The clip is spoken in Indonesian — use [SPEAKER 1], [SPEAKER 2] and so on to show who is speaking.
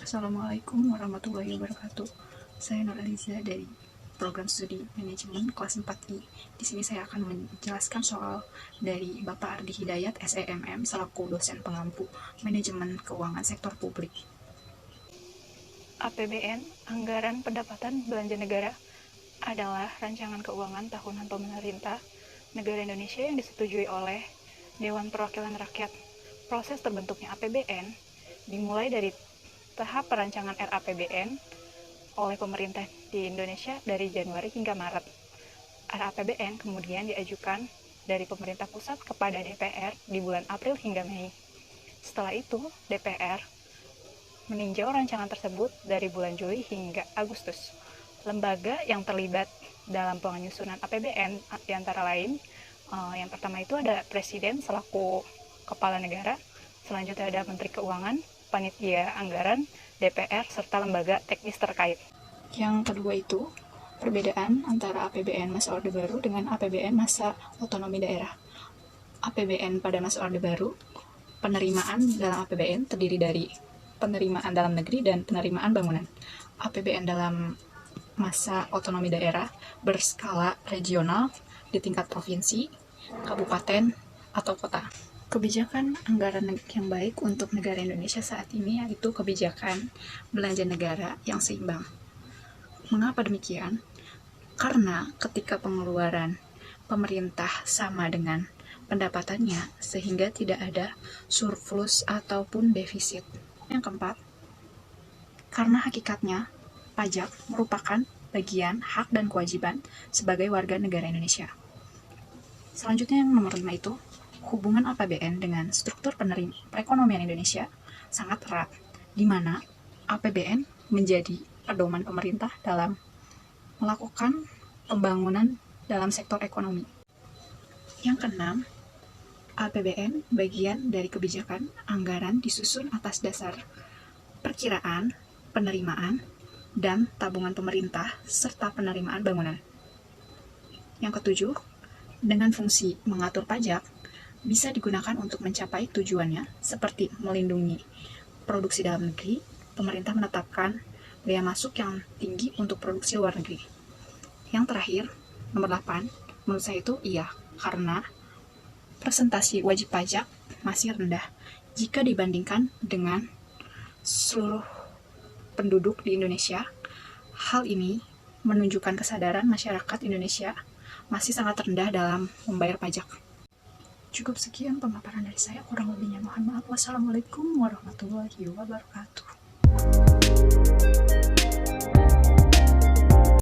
[SPEAKER 1] Assalamualaikum warahmatullahi wabarakatuh. Saya Nur Aliza dari program studi manajemen kelas 4I. Di sini saya akan menjelaskan soal dari Bapak Ardi Hidayat, SEMM, selaku dosen pengampu manajemen keuangan sektor publik.
[SPEAKER 2] APBN, Anggaran Pendapatan Belanja Negara, adalah rancangan keuangan tahunan pemerintah negara Indonesia yang disetujui oleh Dewan Perwakilan Rakyat. Proses terbentuknya APBN dimulai dari tahap perancangan RAPBN oleh pemerintah di Indonesia dari Januari hingga Maret. RAPBN kemudian diajukan dari pemerintah pusat kepada DPR di bulan April hingga Mei. Setelah itu, DPR meninjau rancangan tersebut dari bulan Juli hingga Agustus. Lembaga yang terlibat dalam penyusunan APBN antara lain, yang pertama itu ada Presiden selaku Kepala Negara, selanjutnya ada Menteri Keuangan, Panitia Anggaran, DPR, serta lembaga teknis terkait.
[SPEAKER 1] Yang kedua itu, perbedaan antara APBN masa Orde Baru dengan APBN masa otonomi daerah. APBN pada masa Orde Baru, penerimaan dalam APBN terdiri dari penerimaan dalam negeri dan penerimaan bangunan. APBN dalam masa otonomi daerah berskala regional di tingkat provinsi, kabupaten, atau kota. Kebijakan anggaran yang baik untuk negara Indonesia saat ini yaitu kebijakan belanja negara yang seimbang. Mengapa demikian? Karena ketika pengeluaran pemerintah sama dengan pendapatannya, sehingga tidak ada surplus ataupun defisit. Yang keempat, karena hakikatnya pajak merupakan bagian hak dan kewajiban sebagai warga negara Indonesia. Selanjutnya yang nomor 5 itu, hubungan APBN dengan struktur perekonomian Indonesia sangat erat, di mana APBN menjadi pedoman pemerintah dalam melakukan pembangunan dalam sektor ekonomi. Yang keenam, APBN bagian dari kebijakan anggaran disusun atas dasar perkiraan, penerimaan, dan tabungan pemerintah, serta penerimaan bangunan. Yang ketujuh, dengan fungsi mengatur pajak, bisa digunakan untuk mencapai tujuannya, seperti melindungi produksi dalam negeri. Pemerintah menetapkan bea masuk yang tinggi untuk produksi luar negeri. Yang terakhir, nomor 8, menurut saya itu iya, karena persentase wajib pajak masih rendah jika dibandingkan dengan seluruh penduduk di Indonesia. Hal ini menunjukkan kesadaran masyarakat Indonesia masih sangat rendah dalam membayar pajak. Cukup sekian pemaparan dari saya, kurang lebihnya mohon maaf. Wassalamualaikum warahmatullahi wabarakatuh.